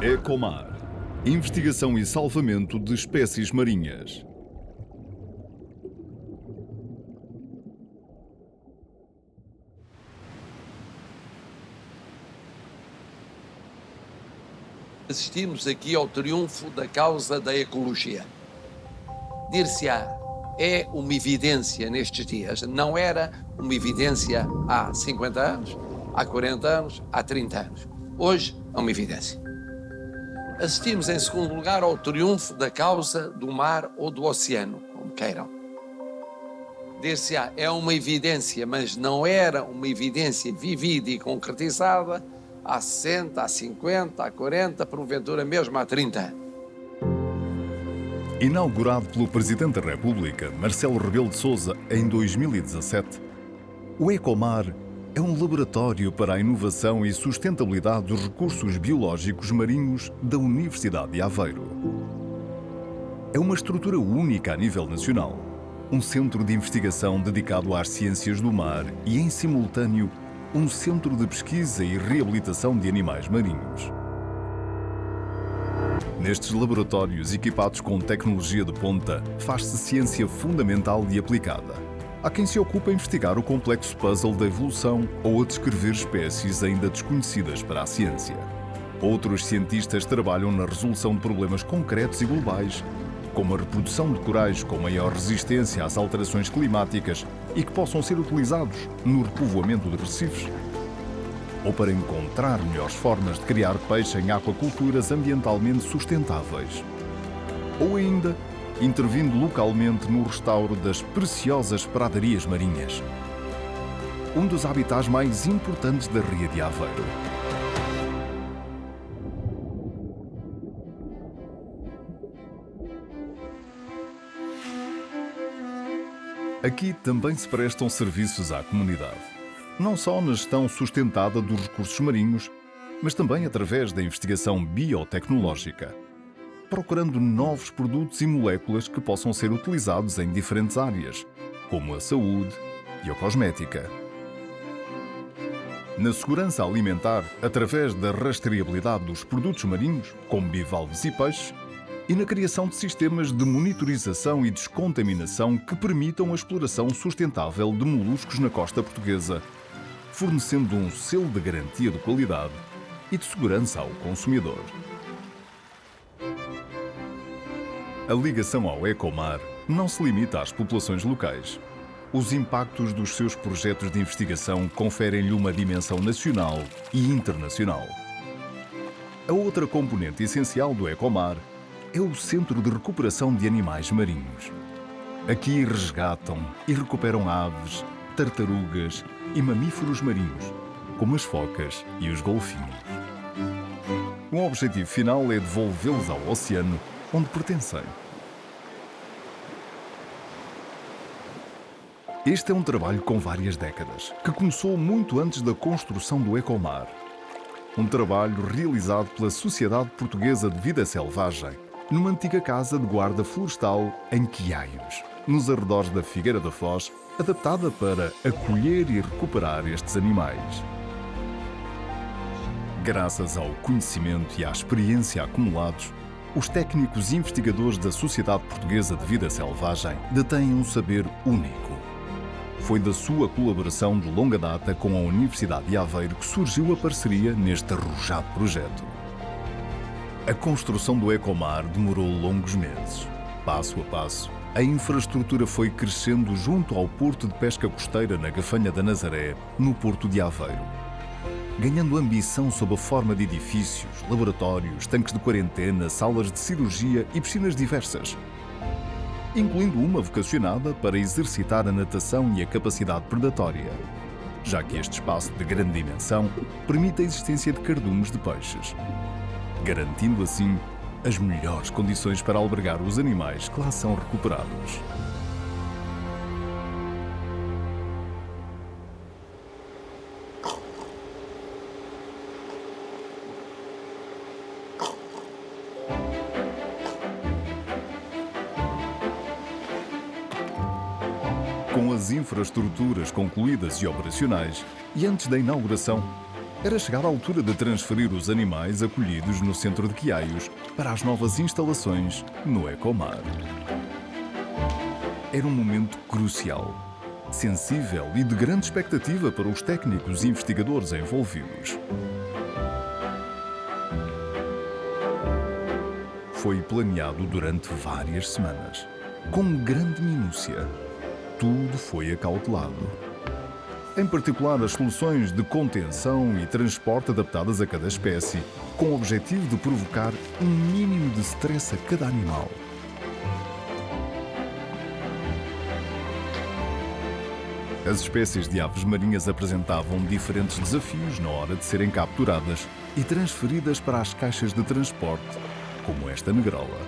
Ecomar. Investigação e salvamento de espécies marinhas. Assistimos aqui ao triunfo da causa da ecologia. Dir-se-á, é uma evidência nestes dias. Não era uma evidência há 50 anos, há 40 anos, há 30 anos. Hoje é uma evidência. Assistimos, em segundo lugar, ao triunfo da causa do mar ou do oceano, como queiram. Dir-se-á, é uma evidência, mas não era uma evidência vivida e concretizada há 60, há 50, há 40, porventura mesmo há 30 anos. Inaugurado pelo Presidente da República, Marcelo Rebelo de Sousa, em 2017, o Ecomar é um laboratório para a inovação e sustentabilidade dos recursos biológicos marinhos da Universidade de Aveiro. É uma estrutura única a nível nacional, um centro de investigação dedicado às ciências do mar e, em simultâneo, um centro de pesquisa e reabilitação de animais marinhos. Nestes laboratórios equipados com tecnologia de ponta, faz-se ciência fundamental e aplicada. Há quem se ocupe a investigar o complexo puzzle da evolução ou a descrever espécies ainda desconhecidas para a ciência. Outros cientistas trabalham na resolução de problemas concretos e globais, como a reprodução de corais com maior resistência às alterações climáticas e que possam ser utilizados no repovoamento de recifes, ou para encontrar melhores formas de criar peixe em aquaculturas ambientalmente sustentáveis, ou ainda intervindo localmente no restauro das preciosas pradarias marinhas, um dos habitats mais importantes da Ria de Aveiro. Aqui também se prestam serviços à comunidade, não só na gestão sustentada dos recursos marinhos, mas também através da investigação biotecnológica, procurando novos produtos e moléculas que possam ser utilizados em diferentes áreas, como a saúde e a cosmética. Na segurança alimentar, através da rastreabilidade dos produtos marinhos, como bivalves e peixes, e na criação de sistemas de monitorização e descontaminação que permitam a exploração sustentável de moluscos na costa portuguesa, fornecendo um selo de garantia de qualidade e de segurança ao consumidor. A ligação ao Ecomar não se limita às populações locais. Os impactos dos seus projetos de investigação conferem-lhe uma dimensão nacional e internacional. A outra componente essencial do Ecomar é o Centro de Recuperação de Animais Marinhos. Aqui resgatam e recuperam aves, tartarugas e mamíferos marinhos, como as focas e os golfinhos. O objetivo final é devolvê-los ao oceano, onde pertencem. Este é um trabalho com várias décadas, que começou muito antes da construção do Ecomar. Um trabalho realizado pela Sociedade Portuguesa de Vida Selvagem, numa antiga casa de guarda florestal em Quiaios, nos arredores da Figueira da Foz, adaptada para acolher e recuperar estes animais. Graças ao conhecimento e à experiência acumulados, os técnicos e investigadores da Sociedade Portuguesa de Vida Selvagem detêm um saber único. Foi da sua colaboração de longa data com a Universidade de Aveiro que surgiu a parceria neste arrojado projeto. A construção do Ecomar demorou longos meses. Passo a passo, a infraestrutura foi crescendo junto ao Porto de Pesca Costeira na Gafanha da Nazaré, no Porto de Aveiro, ganhando ambição sob a forma de edifícios, laboratórios, tanques de quarentena, salas de cirurgia e piscinas diversas, incluindo uma vocacionada para exercitar a natação e a capacidade predatória, já que este espaço de grande dimensão permite a existência de cardumes de peixes, garantindo assim as melhores condições para albergar os animais que lá são recuperados. Com as infraestruturas concluídas e operacionais, e antes da inauguração, Era chegada a altura de transferir os animais acolhidos no centro de Quiaios para as novas instalações no Ecomar. Era um momento crucial, sensível e de grande expectativa para os técnicos e investigadores envolvidos. Foi planeado durante várias semanas, com grande minúcia. Tudo foi acautelado. Em particular, as soluções de contenção e transporte adaptadas a cada espécie, com o objetivo de provocar um mínimo de stress a cada animal. As espécies de aves marinhas apresentavam diferentes desafios na hora de serem capturadas e transferidas para as caixas de transporte, como esta negrola.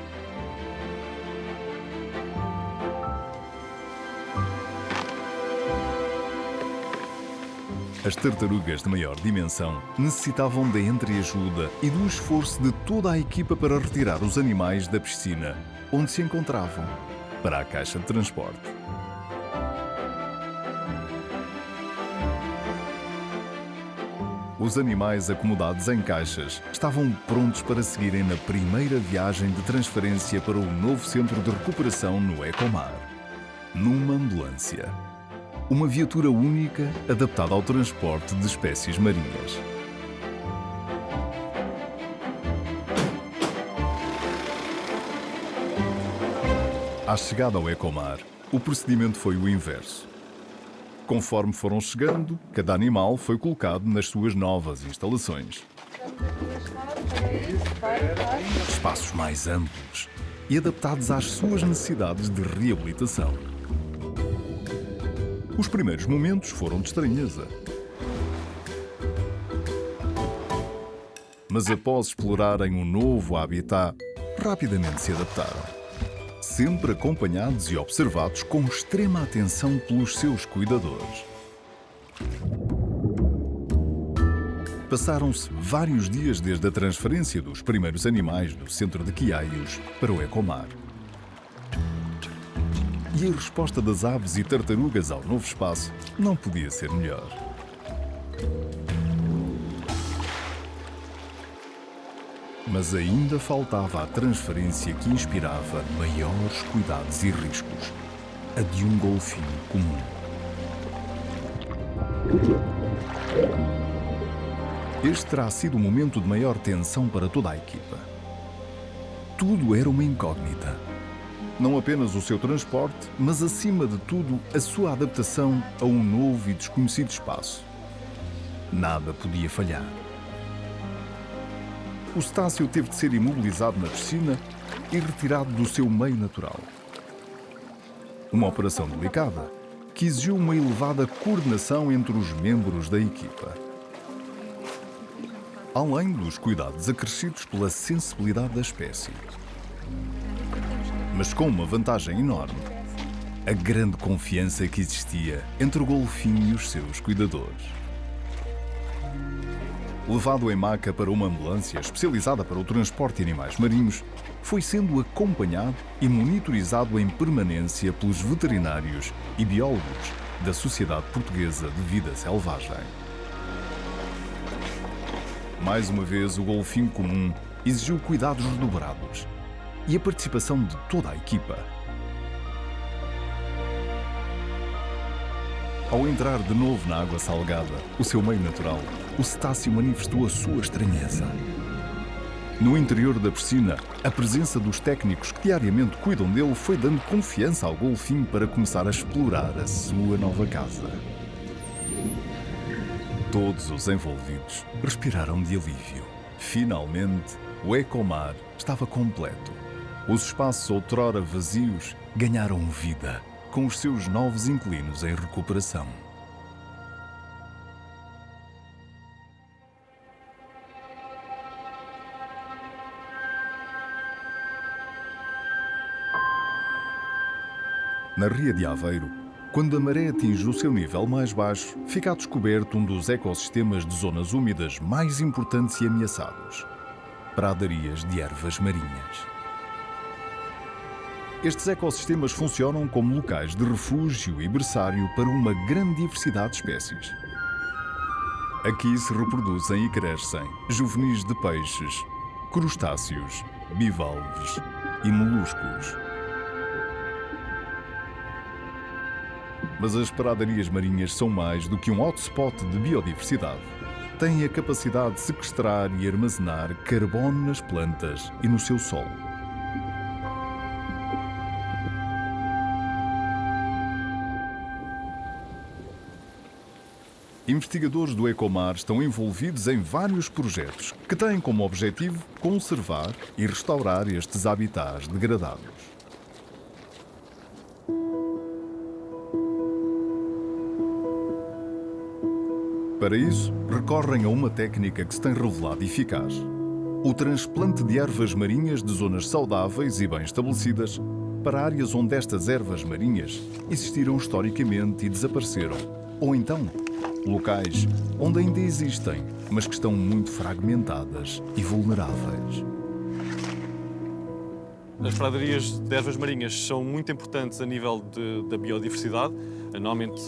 As tartarugas de maior dimensão necessitavam da entreajuda e do esforço de toda a equipa para retirar os animais da piscina, onde se encontravam, para a caixa de transporte. Os animais acomodados em caixas estavam prontos para seguirem na primeira viagem de transferência para o novo centro de recuperação no Ecomar, numa ambulância. Uma viatura única adaptada ao transporte de espécies marinhas. À chegada ao Ecomar, o procedimento foi o inverso. Conforme foram chegando, cada animal foi colocado nas suas novas instalações. Espaços mais amplos e adaptados às suas necessidades de reabilitação. Os primeiros momentos foram de estranheza. Mas após explorarem um novo habitat, rapidamente se adaptaram. Sempre acompanhados e observados com extrema atenção pelos seus cuidadores. Passaram-se vários dias desde a transferência dos primeiros animais do centro de Quiaios para o Ecomar. E a resposta das aves e tartarugas ao novo espaço não podia ser melhor. Mas ainda faltava a transferência que inspirava maiores cuidados e riscos, a de um golfinho comum. Este terá sido o momento de maior tensão para toda a equipa. Tudo era uma incógnita. Não apenas o seu transporte, mas acima de tudo a sua adaptação a um novo e desconhecido espaço. Nada podia falhar. O cetáceo teve de ser imobilizado na piscina e retirado do seu meio natural. Uma operação delicada que exigiu uma elevada coordenação entre os membros da equipa. Além dos cuidados acrescidos pela sensibilidade da espécie. Mas com uma vantagem enorme: a grande confiança que existia entre o golfinho e os seus cuidadores. Levado em maca para uma ambulância especializada para o transporte de animais marinhos, foi sendo acompanhado e monitorizado em permanência pelos veterinários e biólogos da Sociedade Portuguesa de Vida Selvagem. Mais uma vez, o golfinho comum exigiu cuidados redobrados e a participação de toda a equipa. Ao entrar de novo na água salgada, o seu meio natural, o cetáceo manifestou a sua estranheza. No interior da piscina, a presença dos técnicos que diariamente cuidam dele foi dando confiança ao golfinho para começar a explorar a sua nova casa. Todos os envolvidos respiraram de alívio. Finalmente, o Ecomar estava completo. Os espaços outrora vazios ganharam vida, com os seus novos inquilinos em recuperação. Na Ria de Aveiro, quando a maré atinge o seu nível mais baixo, fica a descoberto um dos ecossistemas de zonas úmidas mais importantes e ameaçados: pradarias de ervas marinhas. Estes ecossistemas funcionam como locais de refúgio e berçário para uma grande diversidade de espécies. Aqui se reproduzem e crescem juvenis de peixes, crustáceos, bivalves e moluscos. Mas as pradarias marinhas são mais do que um hotspot de biodiversidade. Têm a capacidade de sequestrar e armazenar carbono nas plantas e no seu solo. Investigadores do Ecomar estão envolvidos em vários projetos que têm como objetivo conservar e restaurar estes habitats degradados. Para isso, recorrem a uma técnica que se tem revelado eficaz: o transplante de ervas marinhas de zonas saudáveis e bem estabelecidas para áreas onde estas ervas marinhas existiram historicamente e desapareceram, ou então locais onde ainda existem, mas que estão muito fragmentadas e vulneráveis. As pradarias de ervas marinhas são muito importantes a nível da biodiversidade. Normalmente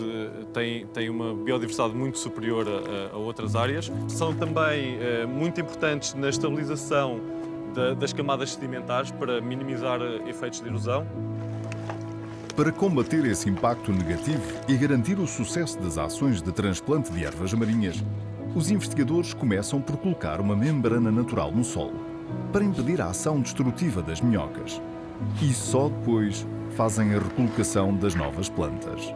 têm uma biodiversidade muito superior a outras áreas. São também muito importantes na estabilização das camadas sedimentares para minimizar efeitos de erosão. Para combater esse impacto negativo e garantir o sucesso das ações de transplante de ervas marinhas, os investigadores começam por colocar uma membrana natural no solo para impedir a ação destrutiva das minhocas. E só depois fazem a recolocação das novas plantas.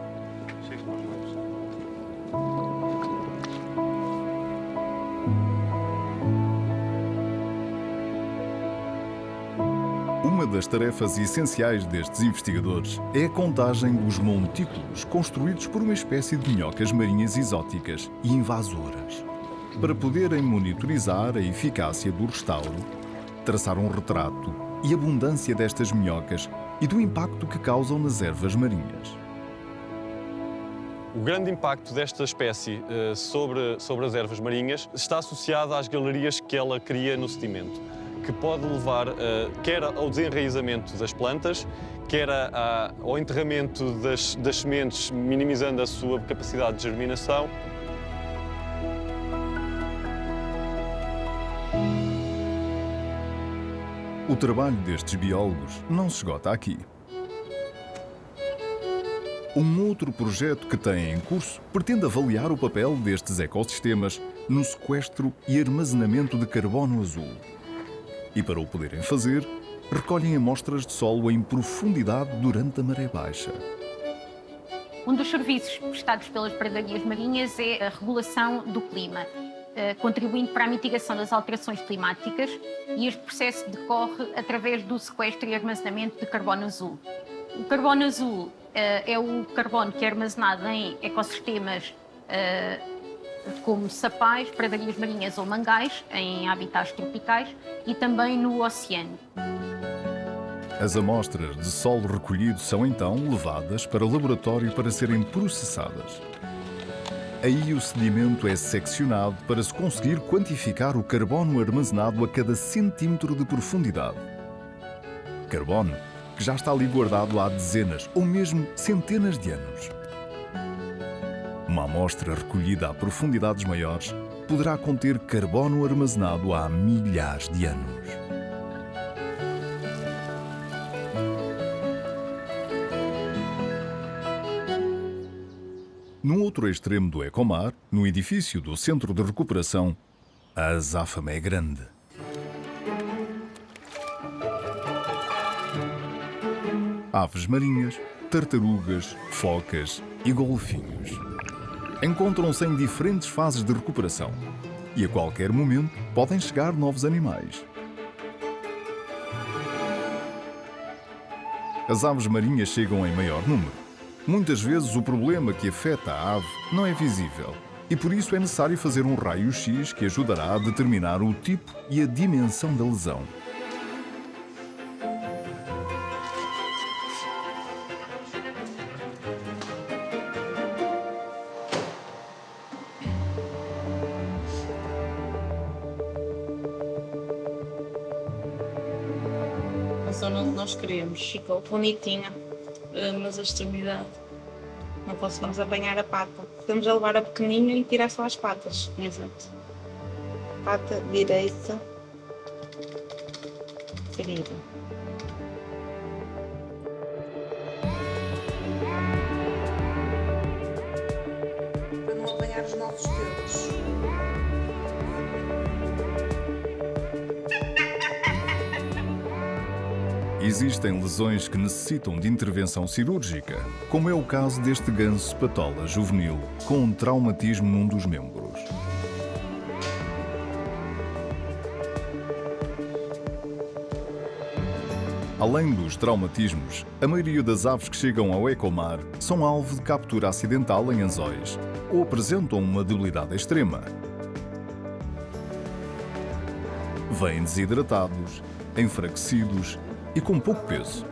Uma das tarefas essenciais destes investigadores é a contagem dos montículos construídos por uma espécie de minhocas marinhas exóticas e invasoras, para poderem monitorizar a eficácia do restauro, traçar um retrato e abundância destas minhocas e do impacto que causam nas ervas marinhas. O grande impacto desta espécie sobre as ervas marinhas está associado às galerias que ela cria no sedimento, que pode levar quer ao desenraizamento das plantas, quer ao enterramento das sementes, minimizando a sua capacidade de germinação. O trabalho destes biólogos não se esgota aqui. Um outro projeto que têm em curso pretende avaliar o papel destes ecossistemas no sequestro e armazenamento de carbono azul. E para o poderem fazer, recolhem amostras de solo em profundidade durante a maré baixa. Um dos serviços prestados pelas pradarias marinhas é a regulação do clima, contribuindo para a mitigação das alterações climáticas, e este processo decorre através do sequestro e armazenamento de carbono azul. O carbono azul é o carbono que é armazenado em ecossistemas como sapais, pradarias marinhas ou mangais, em habitats tropicais, e também no oceano. As amostras de solo recolhido são então levadas para o laboratório para serem processadas. Aí o sedimento é seccionado para se conseguir quantificar o carbono armazenado a cada centímetro de profundidade. Carbono que já está ali guardado há dezenas ou mesmo centenas de anos. Uma amostra recolhida a profundidades maiores poderá conter carbono armazenado há milhares de anos. No outro extremo do Ecomar, no edifício do Centro de Recuperação, a azáfama é grande. Aves marinhas, tartarugas, focas e golfinhos encontram-se em diferentes fases de recuperação e a qualquer momento podem chegar novos animais. As aves marinhas chegam em maior número. Muitas vezes o problema que afeta a ave não é visível e por isso é necessário fazer um raio-x que ajudará a determinar o tipo e a dimensão da lesão. A zona onde nós queremos ficou bonitinha, mas a extremidade Não conseguimos apanhar a pata. Estamos a levar a pequenina e tirar só as patas. Exato. Pata direita. Ferida. Para não apanhar os nossos dedos. Existem lesões que necessitam de intervenção cirúrgica, como é o caso deste ganso patola juvenil com um traumatismo num dos membros. Além dos traumatismos, a maioria das aves que chegam ao Ecomar são alvo de captura acidental em anzóis ou apresentam uma debilidade extrema. Vêm desidratados, enfraquecidos e com pouco peso.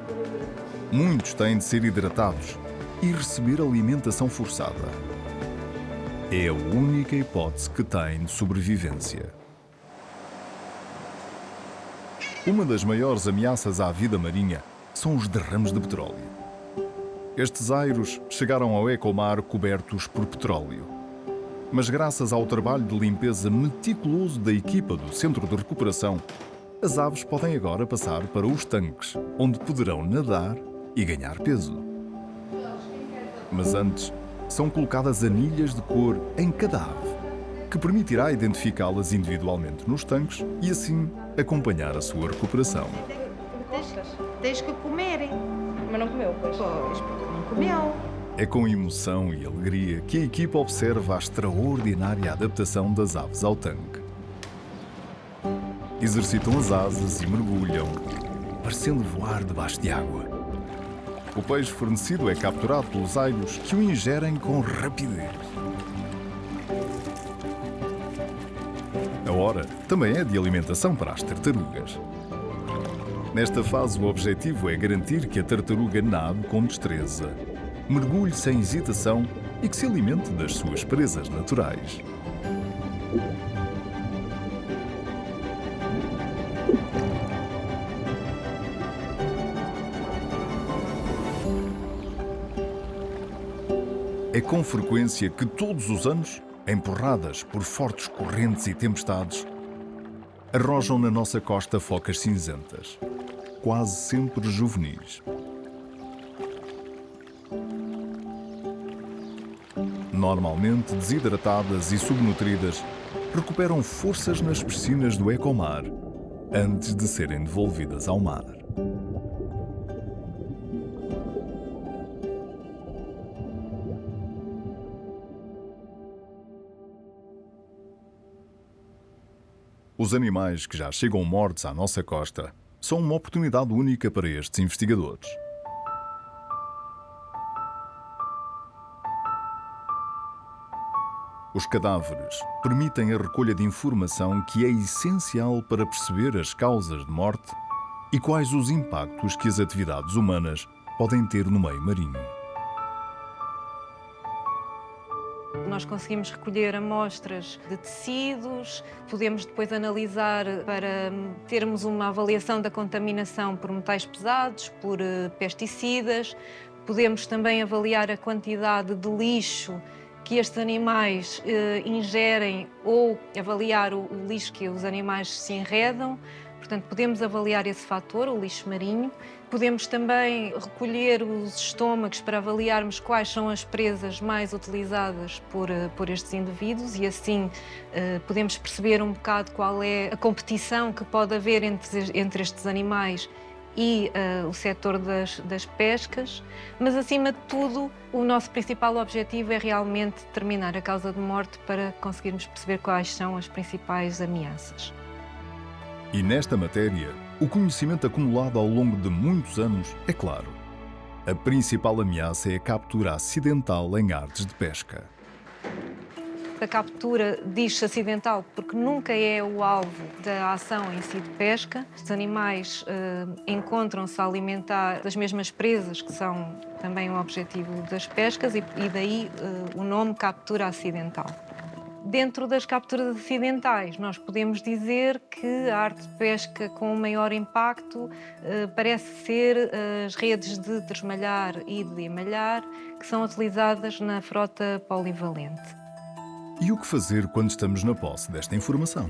Muitos têm de ser hidratados e receber alimentação forçada. É a única hipótese que têm de sobrevivência. Uma das maiores ameaças à vida marinha são os derrames de petróleo. Estes airos chegaram ao Ecomar cobertos por petróleo. Mas graças ao trabalho de limpeza meticuloso da equipa do Centro de Recuperação, as aves podem agora passar para os tanques, onde poderão nadar e ganhar peso. Mas antes, são colocadas anilhas de cor em cada ave, que permitirá identificá-las individualmente nos tanques e assim acompanhar a sua recuperação. Tens que comerem. Mas não comeu, pois? Pois, porque não comeu. É com emoção e alegria que a equipa observa a extraordinária adaptação das aves ao tanque. Exercitam as asas e mergulham, parecendo voar debaixo de água. O peixe fornecido é capturado pelos airos, que o ingerem com rapidez. A hora também é de alimentação para as tartarugas. Nesta fase, o objetivo é garantir que a tartaruga nade com destreza, mergulhe sem hesitação e que se alimente das suas presas naturais. É com frequência que todos os anos, empurradas por fortes correntes e tempestades, arrojam na nossa costa focas cinzentas, quase sempre juvenis. Normalmente desidratadas e subnutridas, recuperam forças nas piscinas do Ecomar antes de serem devolvidas ao mar. Os animais que já chegam mortos à nossa costa são uma oportunidade única para estes investigadores. Os cadáveres permitem a recolha de informação que é essencial para perceber as causas de morte e quais os impactos que as atividades humanas podem ter no meio marinho. Nós conseguimos recolher amostras de tecidos, podemos depois analisar para termos uma avaliação da contaminação por metais pesados, por pesticidas. Podemos também avaliar a quantidade de lixo que estes animais ingerem ou avaliar o lixo que os animais se enredam. Portanto, podemos avaliar esse fator, o lixo marinho. Podemos também recolher os estômagos para avaliarmos quais são as presas mais utilizadas por estes indivíduos e assim podemos perceber um bocado qual é a competição que pode haver entre estes animais e o setor das pescas. Mas, acima de tudo, o nosso principal objetivo é realmente determinar a causa de morte para conseguirmos perceber quais são as principais ameaças. E nesta matéria, o conhecimento acumulado ao longo de muitos anos é claro. A principal ameaça é a captura acidental em artes de pesca. A captura diz-se acidental porque nunca é o alvo da ação em si de pesca. Os animais encontram-se a alimentar das mesmas presas, que são também o objetivo das pescas, e daí o nome captura acidental. Dentro das capturas acidentais, nós podemos dizer que a arte de pesca com maior impacto parece ser as redes de tresmalhar e de emalhar, que são utilizadas na frota polivalente. E o que fazer quando estamos na posse desta informação?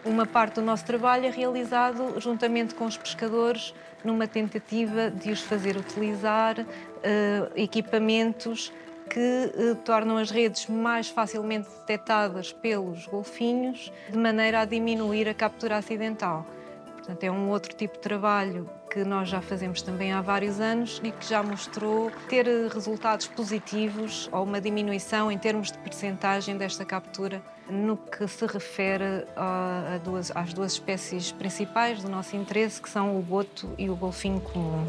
Uma parte do nosso trabalho é realizado juntamente com os pescadores numa tentativa de os fazer utilizar equipamentos que tornam as redes mais facilmente detectadas pelos golfinhos, de maneira a diminuir a captura acidental. Portanto, é um outro tipo de trabalho que nós já fazemos também há vários anos e que já mostrou ter resultados positivos ou uma diminuição em termos de percentagem desta captura no que se refere às duas espécies principais do nosso interesse, que são o boto e o golfinho comum.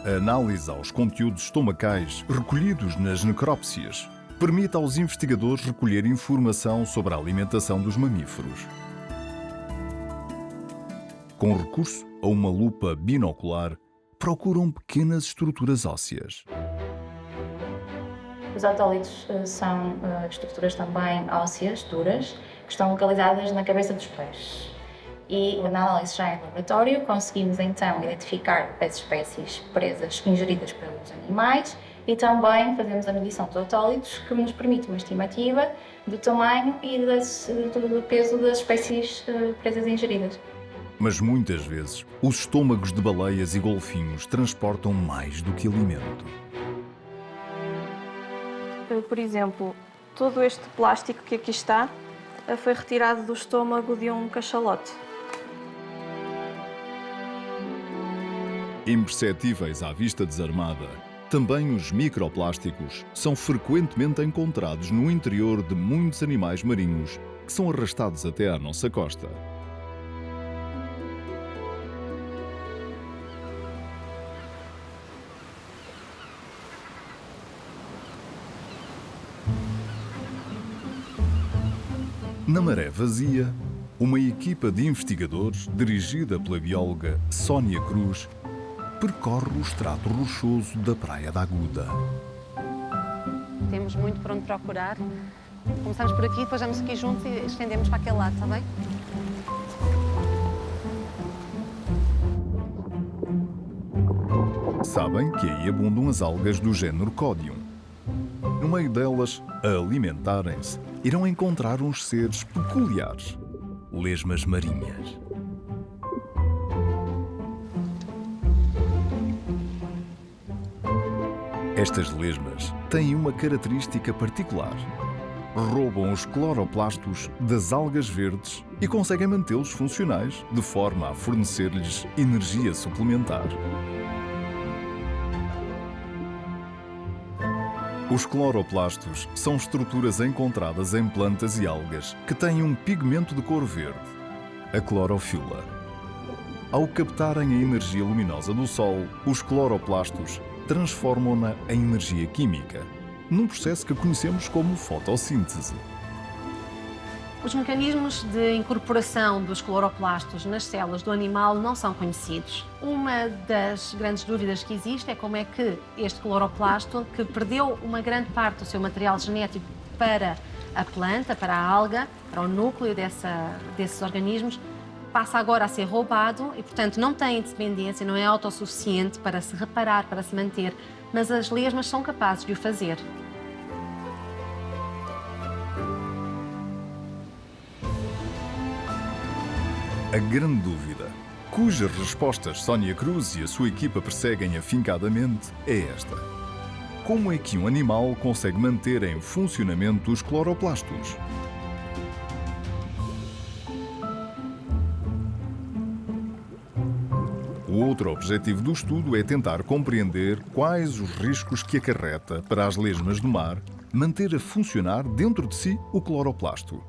A análise aos conteúdos estomacais recolhidos nas necrópsias permite aos investigadores recolher informação sobre a alimentação dos mamíferos. Com recurso a uma lupa binocular, procuram pequenas estruturas ósseas. Os otólitos são estruturas também ósseas, duras, que estão localizadas na cabeça dos peixes. E na análise já em laboratório conseguimos então identificar as espécies presas ingeridas pelos animais e também fazemos a medição dos otólitos, que nos permite uma estimativa do tamanho e do peso das espécies presas ingeridas. Mas muitas vezes, os estômagos de baleias e golfinhos transportam mais do que alimento. Por exemplo, todo este plástico que aqui está foi retirado do estômago de um cachalote. Imperceptíveis à vista desarmada, também os microplásticos são frequentemente encontrados no interior de muitos animais marinhos que são arrastados até à nossa costa. Na maré vazia, uma equipa de investigadores, dirigida pela bióloga Sónia Cruz, percorre o extrato rochoso da Praia da Aguda. Temos muito por onde procurar. Começamos por aqui, depois vamos aqui juntos e estendemos para aquele lado, está bem? Sabem que aí abundam as algas do género Codium. No meio delas, a alimentarem-se, irão encontrar uns seres peculiares, lesmas marinhas. Estas lesmas têm uma característica particular. Roubam os cloroplastos das algas verdes e conseguem mantê-los funcionais, de forma a fornecer-lhes energia suplementar. Os cloroplastos são estruturas encontradas em plantas e algas que têm um pigmento de cor verde, a clorofila. Ao captarem a energia luminosa do Sol, os cloroplastos transformam-na em energia química, num processo que conhecemos como fotossíntese. Os mecanismos de incorporação dos cloroplastos nas células do animal não são conhecidos. Uma das grandes dúvidas que existe é como é que este cloroplasto, que perdeu uma grande parte do seu material genético para a planta, para a alga, para o núcleo desses organismos, passa agora a ser roubado e, portanto, não tem independência, não é autossuficiente para se reparar, para se manter, mas as lesmas são capazes de o fazer. A grande dúvida, cujas respostas Sónia Cruz e a sua equipa perseguem afincadamente, é esta. Como é que um animal consegue manter em funcionamento os cloroplastos? O outro objetivo do estudo é tentar compreender quais os riscos que acarreta para as lesmas do mar manter a funcionar dentro de si o cloroplasto.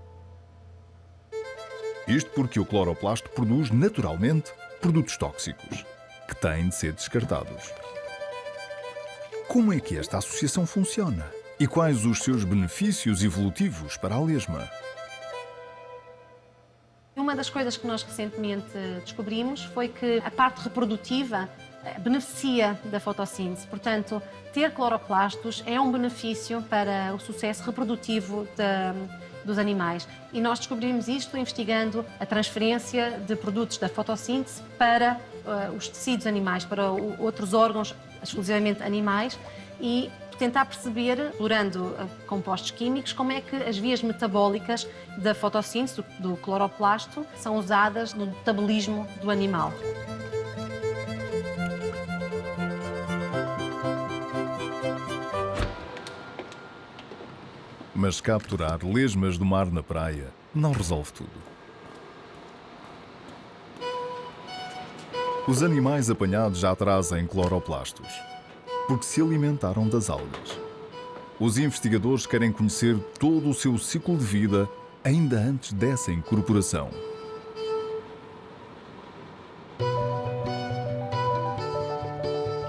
Isto porque o cloroplasto produz naturalmente produtos tóxicos, que têm de ser descartados. Como é que esta associação funciona? E quais os seus benefícios evolutivos para a lesma? Uma das coisas que nós recentemente descobrimos foi que a parte reprodutiva beneficia da fotossíntese. Portanto, ter cloroplastos é um benefício para o sucesso reprodutivo dos animais. E nós descobrimos isto investigando a transferência de produtos da fotossíntese para os tecidos animais, para outros órgãos exclusivamente animais, e tentar perceber, explorando compostos químicos, como é que as vias metabólicas da fotossíntese, do cloroplasto, são usadas no metabolismo do animal. Mas capturar lesmas do mar na praia não resolve tudo. Os animais apanhados já trazem cloroplastos, porque se alimentaram das algas. Os investigadores querem conhecer todo o seu ciclo de vida ainda antes dessa incorporação.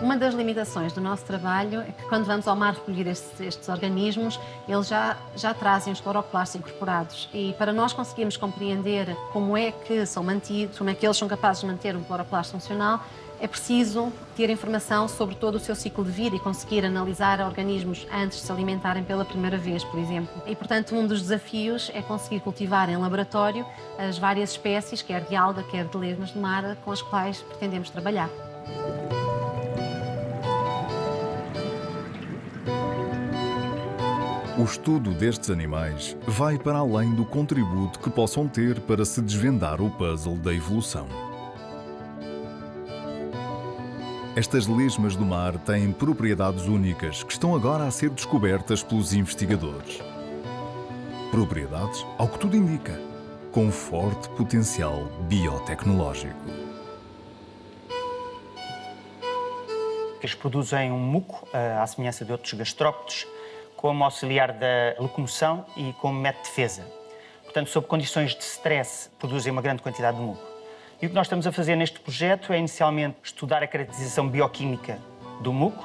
Uma das limitações do nosso trabalho é que quando vamos ao mar recolher estes organismos, eles já trazem os cloroplastos incorporados. E para nós conseguirmos compreender como é que são mantidos, como é que eles são capazes de manter um cloroplasto funcional, é preciso ter informação sobre todo o seu ciclo de vida e conseguir analisar organismos antes de se alimentarem pela primeira vez, por exemplo. E, portanto, um dos desafios é conseguir cultivar em laboratório as várias espécies, quer de alga, quer de lesmas do mar, com as quais pretendemos trabalhar. O estudo destes animais vai para além do contributo que possam ter para se desvendar o puzzle da evolução. Estas lesmas do mar têm propriedades únicas que estão agora a ser descobertas pelos investigadores. Propriedades, ao que tudo indica, com forte potencial biotecnológico. Eles produzem um muco, à semelhança de outros gastrópodes, como auxiliar da locomoção e como método de defesa. Portanto, sob condições de stress, produzem uma grande quantidade de muco. E o que nós estamos a fazer neste projeto é, inicialmente, estudar a caracterização bioquímica do muco,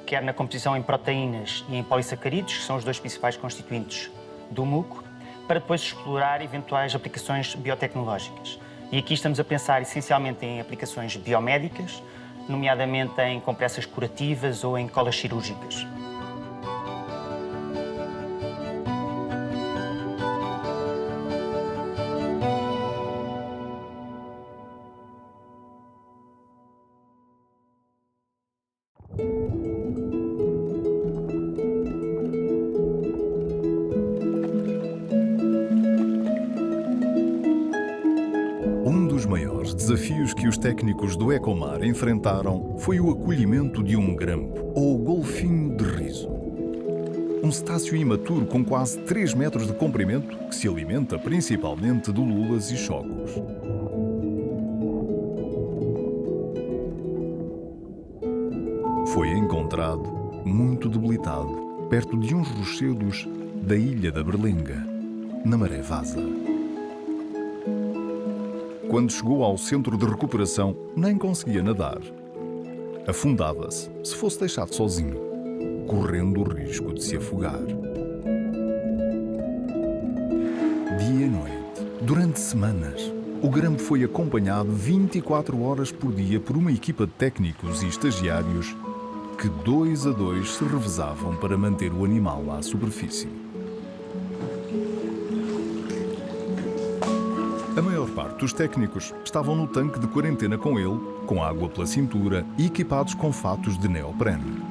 quer na composição em proteínas e em polissacarídeos, que são os dois principais constituintes do muco, para depois explorar eventuais aplicações biotecnológicas. E aqui estamos a pensar, essencialmente, em aplicações biomédicas, nomeadamente em compressas curativas ou em colas cirúrgicas. Um dos maiores desafios que os técnicos do Ecomar enfrentaram foi o acolhimento de um grampo, ou golfinho de riso. Um cetáceo imaturo com quase 3 metros de comprimento que se alimenta principalmente de lulas e chocos. Foi encontrado, muito debilitado, perto de uns rochedos da ilha da Berlenga, na Maré Vaza. Quando chegou ao centro de recuperação, nem conseguia nadar. Afundava-se, se fosse deixado sozinho, correndo o risco de se afogar. Dia e noite, durante semanas, o grampo foi acompanhado 24 horas por dia por uma equipa de técnicos e estagiários que 2 a 2 se revezavam para manter o animal à superfície. A maior parte dos técnicos estavam no tanque de quarentena com ele, com água pela cintura e equipados com fatos de neoprene,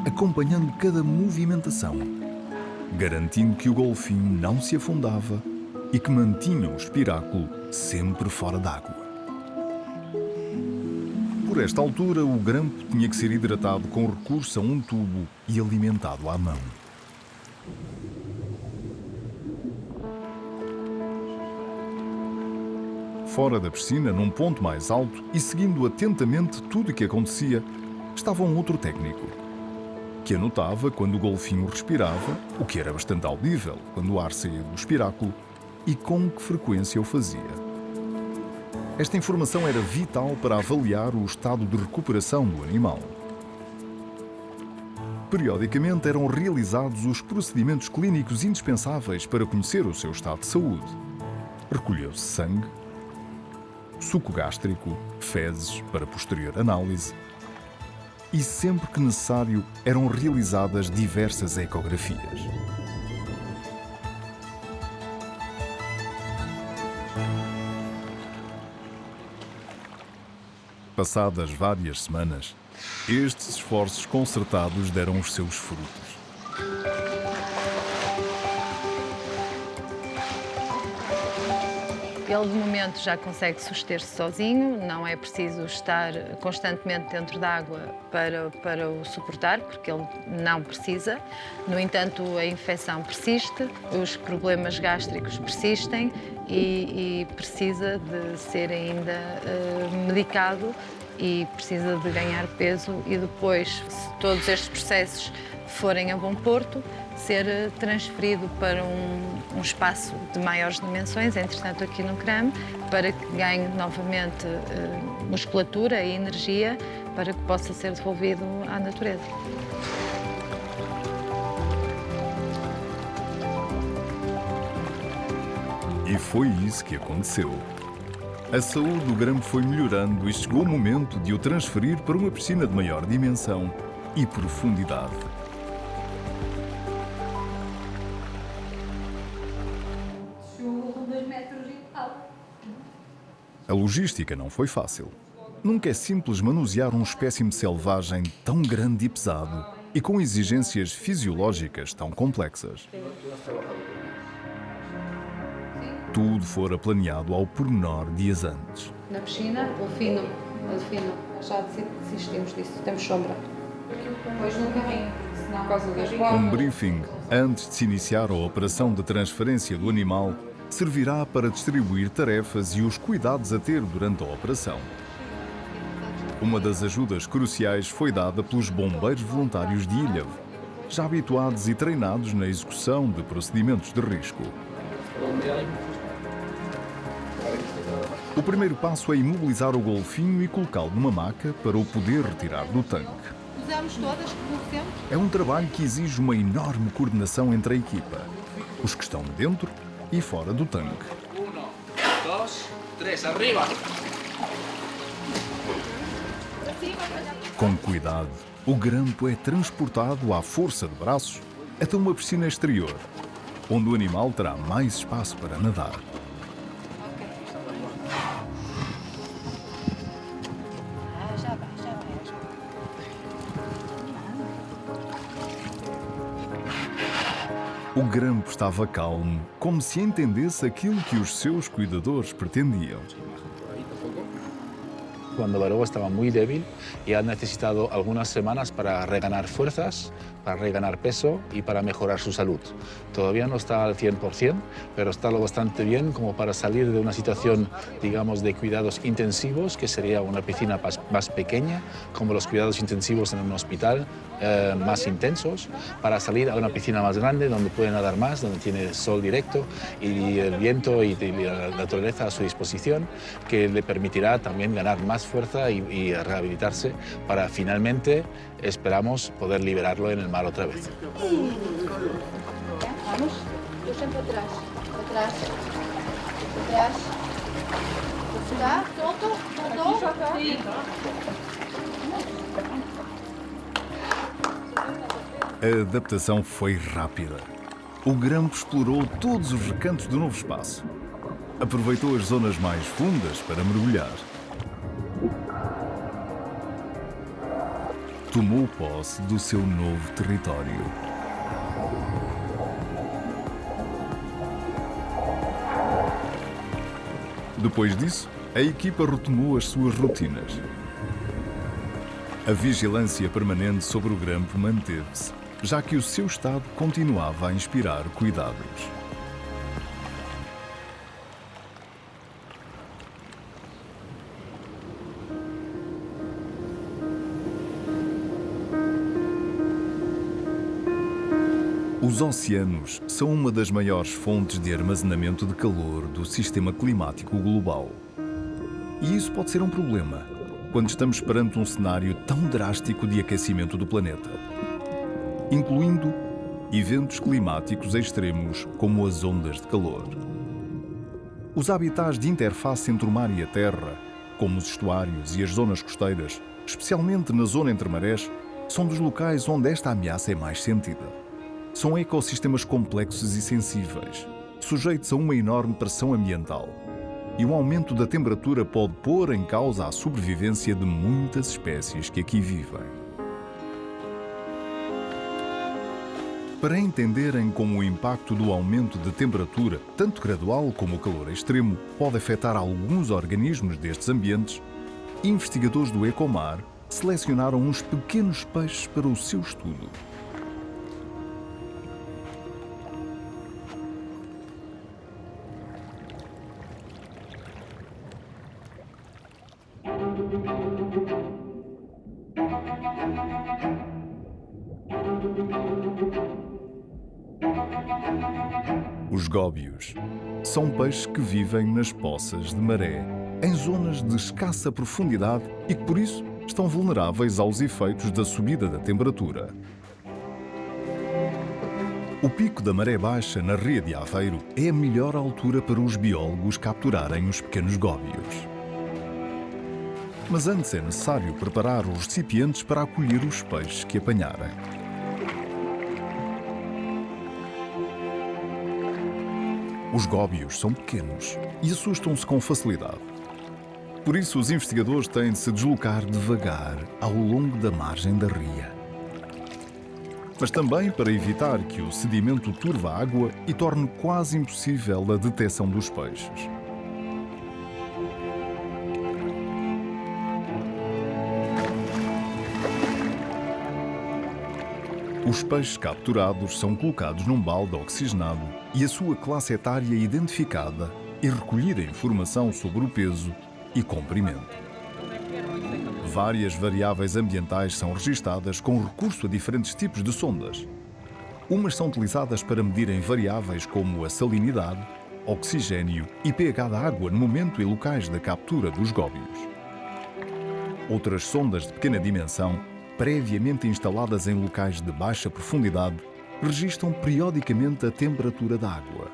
acompanhando cada movimentação, garantindo que o golfinho não se afundava e que mantinham o espiráculo sempre fora d'água. Por esta altura, o grampo tinha que ser hidratado com recurso a um tubo e alimentado à mão. Fora da piscina, num ponto mais alto e seguindo atentamente tudo o que acontecia, estava um outro técnico, que anotava quando o golfinho respirava, o que era bastante audível quando o ar saía do espiráculo, e com que frequência o fazia. Esta informação era vital para avaliar o estado de recuperação do animal. Periodicamente eram realizados os procedimentos clínicos indispensáveis para conhecer o seu estado de saúde. Recolheu-se sangue, suco gástrico, fezes para posterior análise e, sempre que necessário, eram realizadas diversas ecografias. Passadas várias semanas, estes esforços concertados deram os seus frutos. Ele, de momento, já consegue suster-se sozinho, não é preciso estar constantemente dentro da água para o suportar, porque ele não precisa. No entanto, a infecção persiste, os problemas gástricos persistem e precisa de ser ainda medicado e precisa de ganhar peso e depois, se todos estes processos forem a bom porto, ser transferido para um espaço de maiores dimensões, entretanto aqui no CRAM, para que ganhe novamente musculatura e energia para que possa ser devolvido à natureza. E foi isso que aconteceu. A saúde do Graham foi melhorando e chegou o momento de o transferir para uma piscina de maior dimensão e profundidade. A logística não foi fácil. Nunca é simples manusear um espécime selvagem tão grande e pesado e com exigências fisiológicas tão complexas. Tudo fora planeado ao pormenor dias antes. Na piscina, o fino, já desistimos disso, temos sombra. Depois no carrinho, senão por causa das bolas. Um briefing antes de se iniciar a operação de transferência do animal servirá para distribuir tarefas e os cuidados a ter durante a operação. Uma das ajudas cruciais foi dada pelos bombeiros voluntários de Ilhavo, já habituados e treinados na execução de procedimentos de risco. O primeiro passo é imobilizar o golfinho e colocá-lo numa maca para o poder retirar do tanque. Usamos todas que temos. É um trabalho que exige uma enorme coordenação entre a equipa, os que estão dentro e fora do tanque. 1, 2, 3, arriba! Com cuidado, o grampo é transportado à força de braços até uma piscina exterior, onde o animal terá mais espaço para nadar. O grampo estava calmo, como se entendesse aquilo que os seus cuidadores pretendiam. Cuando Baró estaba muy débil y ha necesitado algunas semanas para reganar fuerzas, para reganar peso y para mejorar su salud. Todavía no está al 100%, pero está lo bastante bien como para salir de una situación, digamos, de cuidados intensivos, que sería una piscina más pequeña, como los cuidados intensivos en un hospital más intensos, para salir a una piscina más grande, donde puede nadar más, donde tiene sol directo y el viento y la naturaleza a su disposición, que le permitirá también ganar más fuerza y rehabilitarse para finalmente, esperamos, poder liberarlo en el mar otra vez. Vamos, yo siempre atrás, atrás, atrás. Está, todo. Sí. A adaptação foi rápida. O grampo explorou todos os recantos do novo espaço. Aproveitou as zonas mais fundas para mergulhar. Tomou posse do seu novo território. Depois disso, a equipa retomou as suas rotinas. A vigilância permanente sobre o grampo manteve-se, já que o seu estado continuava a inspirar cuidados. Os oceanos são uma das maiores fontes de armazenamento de calor do sistema climático global. E isso pode ser um problema quando estamos perante um cenário tão drástico de aquecimento do planeta, incluindo eventos climáticos extremos como as ondas de calor. Os habitats de interface entre o mar e a terra, como os estuários e as zonas costeiras, especialmente na zona entre marés, são dos locais onde esta ameaça é mais sentida. São ecossistemas complexos e sensíveis, sujeitos a uma enorme pressão ambiental. E um aumento da temperatura pode pôr em causa a sobrevivência de muitas espécies que aqui vivem. Para entenderem como o impacto do aumento de temperatura, tanto gradual como o calor extremo, pode afetar alguns organismos destes ambientes, investigadores do Ecomar selecionaram uns pequenos peixes para o seu estudo. Os góbios são peixes que vivem nas poças de maré, em zonas de escassa profundidade e que, por isso, estão vulneráveis aos efeitos da subida da temperatura. O pico da maré baixa na Ria de Aveiro é a melhor altura para os biólogos capturarem os pequenos góbios. Mas antes é necessário preparar os recipientes para acolher os peixes que apanharem. Os góbios são pequenos e assustam-se com facilidade. Por isso, os investigadores têm de se deslocar devagar ao longo da margem da ria. Mas também para evitar que o sedimento turva a água e torne quase impossível a detecção dos peixes. Os peixes capturados são colocados num balde oxigenado e a sua classe etária identificada e recolhida informação sobre o peso e comprimento. Várias variáveis ambientais são registadas com recurso a diferentes tipos de sondas. Umas são utilizadas para medirem variáveis como a salinidade, oxigênio e pH da água no momento e locais da captura dos góbios. Outras sondas de pequena dimensão, previamente instaladas em locais de baixa profundidade, registram periodicamente a temperatura da água.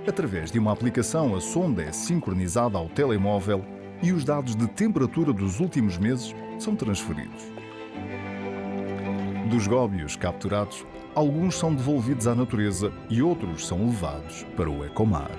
Através de uma aplicação, a sonda é sincronizada ao telemóvel e os dados de temperatura dos últimos meses são transferidos. Dos góbios capturados, alguns são devolvidos à natureza e outros são levados para o Ecomar.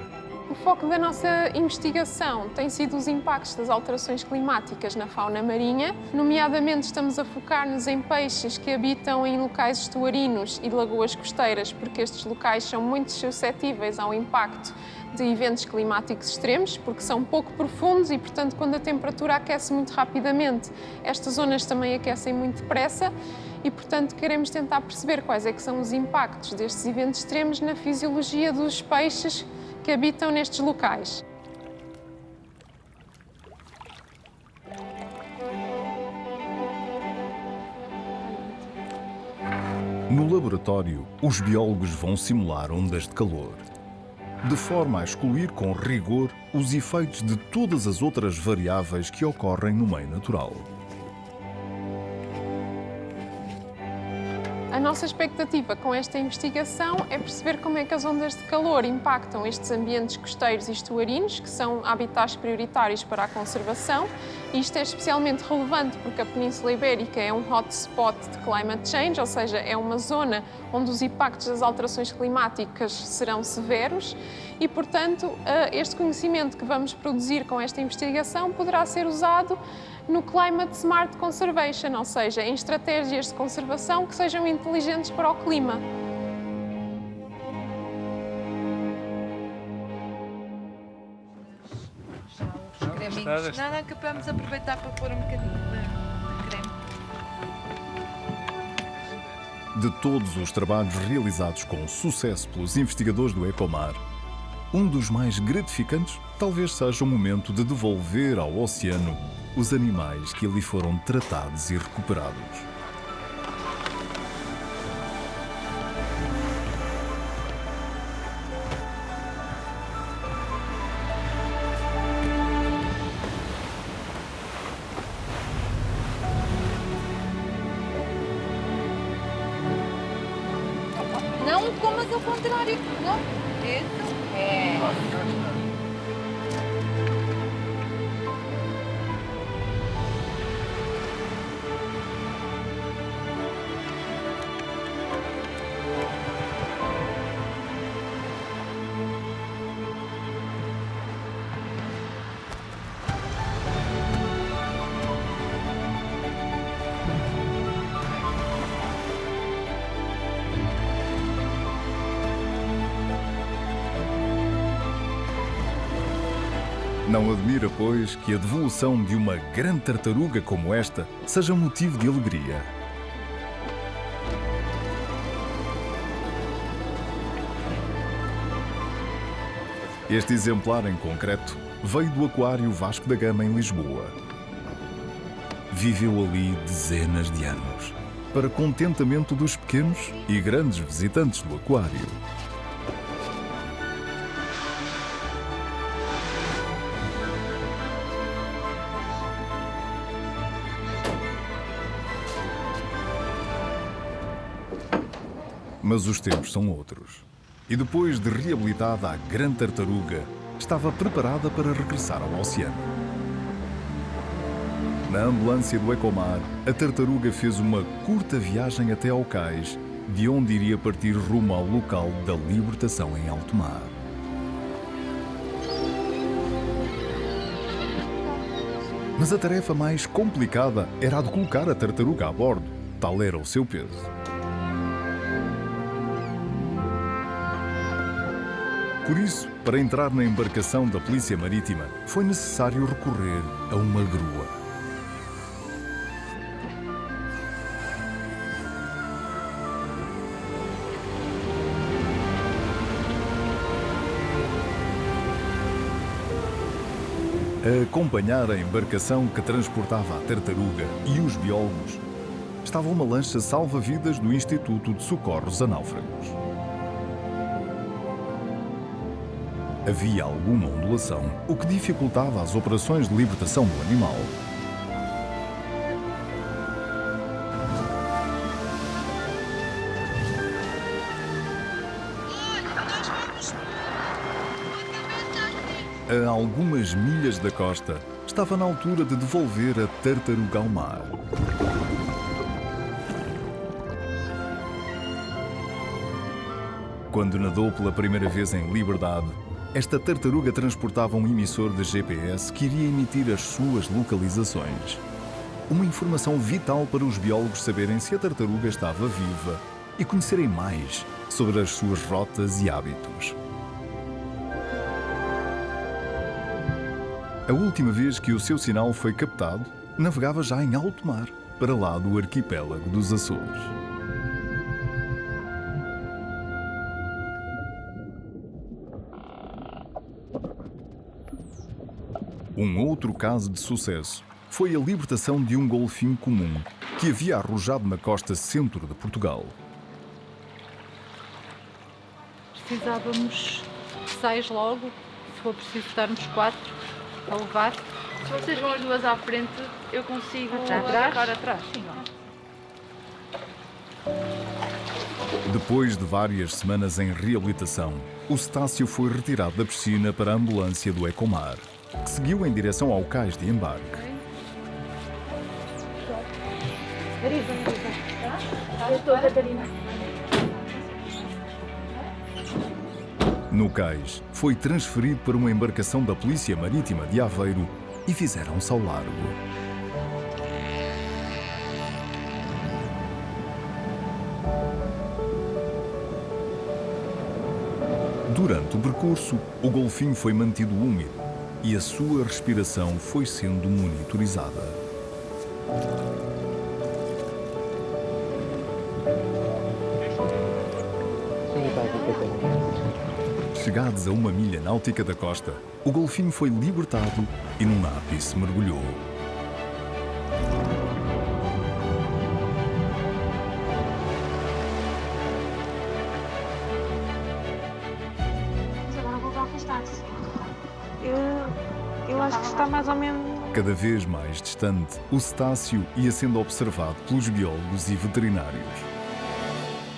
O foco da nossa investigação tem sido os impactos das alterações climáticas na fauna marinha. Nomeadamente, estamos a focar-nos em peixes que habitam em locais estuarinos e de lagoas costeiras, porque estes locais são muito suscetíveis ao impacto de eventos climáticos extremos, porque são pouco profundos e, portanto, quando a temperatura aquece muito rapidamente, estas zonas também aquecem muito depressa e, portanto, queremos tentar perceber quais é que são os impactos destes eventos extremos na fisiologia dos peixes que habitam nestes locais. No laboratório, os biólogos vão simular ondas de calor, de forma a excluir com rigor os efeitos de todas as outras variáveis que ocorrem no meio natural. A nossa expectativa com esta investigação é perceber como é que as ondas de calor impactam estes ambientes costeiros e estuarinos, que são habitats prioritários para a conservação. E isto é especialmente relevante porque a Península Ibérica é um hotspot de climate change, ou seja, é uma zona onde os impactos das alterações climáticas serão severos e, portanto, este conhecimento que vamos produzir com esta investigação poderá ser usado no Climate Smart Conservation, ou seja, em estratégias de conservação que sejam inteligentes para o clima. Creminhos. Não, que vamos aproveitar para pôr um bocadinho de creme. De todos os trabalhos realizados com sucesso pelos investigadores do Ecomar, um dos mais gratificantes talvez seja o momento de devolver ao oceano os animais que ali foram tratados e recuperados. Não comas ao contrário, não? Isso é. Não admira, pois, que a devolução de uma grande tartaruga como esta seja motivo de alegria. Este exemplar em concreto veio do Aquário Vasco da Gama, em Lisboa. Viveu ali dezenas de anos, para contentamento dos pequenos e grandes visitantes do aquário. Mas os tempos são outros. E depois de reabilitada, a grande tartaruga estava preparada para regressar ao oceano. Na ambulância do Ecomar, a tartaruga fez uma curta viagem até ao cais, de onde iria partir rumo ao local da libertação em alto mar. Mas a tarefa mais complicada era a de colocar a tartaruga a bordo, tal era o seu peso. Por isso, para entrar na embarcação da Polícia Marítima, foi necessário recorrer a uma grua. A acompanhar a embarcação que transportava a tartaruga e os biólogos estava uma lancha salva-vidas do Instituto de Socorros a Náufragos. Havia alguma ondulação, o que dificultava as operações de libertação do animal. A algumas milhas da costa, estava na altura de devolver a tartaruga ao mar. Quando nadou pela primeira vez em liberdade, esta tartaruga transportava um emissor de GPS que iria emitir as suas localizações. Uma informação vital para os biólogos saberem se a tartaruga estava viva e conhecerem mais sobre as suas rotas e hábitos. A última vez que o seu sinal foi captado, navegava já em alto mar, para lá do arquipélago dos Açores. Um outro caso de sucesso foi a libertação de um golfinho comum que havia arrojado na costa centro de Portugal. Precisávamos 6 logo, se for preciso darmos 4 a levar. Se vocês vão as duas à frente, eu consigo agarrar atrás. Depois de várias semanas em reabilitação, o cetáceo foi retirado da piscina para a ambulância do Ecomar, que seguiu em direção ao cais de embarque. Eu estou, Catarina. No cais, foi transferido para uma embarcação da Polícia Marítima de Aveiro e fizeram-se ao largo. Durante o percurso, o golfinho foi mantido úmido e a sua respiração foi sendo monitorizada. Chegados a 1 milha náutica da costa, o golfinho foi libertado e num ápice mergulhou. Eu acho que está mais ou menos... Cada vez mais distante, o cetáceo ia sendo observado pelos biólogos e veterinários.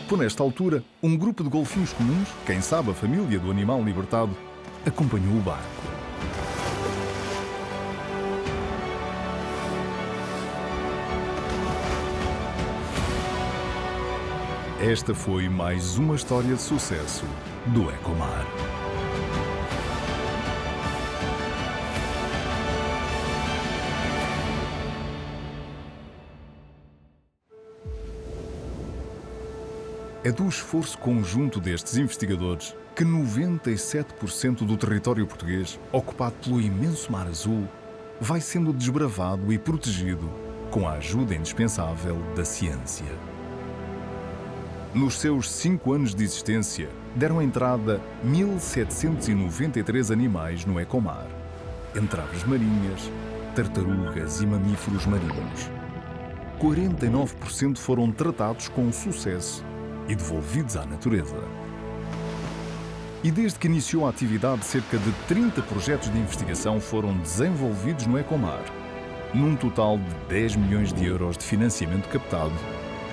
Por nesta altura, um grupo de golfinhos comuns, quem sabe a família do animal libertado, acompanhou o barco. Esta foi mais uma história de sucesso do Ecomar. É do esforço conjunto destes investigadores que 97% do território português, ocupado pelo imenso Mar Azul, vai sendo desbravado e protegido com a ajuda indispensável da ciência. Nos seus 5 anos de existência, deram entrada 1.793 animais no Ecomar, entre aves marinhas, tartarugas e mamíferos marinhos. 49% foram tratados com sucesso e devolvidos à natureza. E desde que iniciou a atividade, cerca de 30 projetos de investigação foram desenvolvidos no Ecomar, num total de 10 milhões de euros de financiamento captado,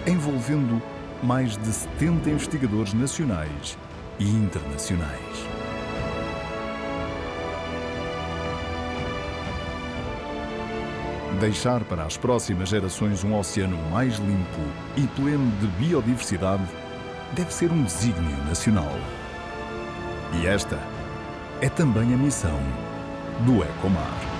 envolvendo mais de 70 investigadores nacionais e internacionais. Deixar para as próximas gerações um oceano mais limpo e pleno de biodiversidade deve ser um desígnio nacional. E esta é também a missão do Ecomar.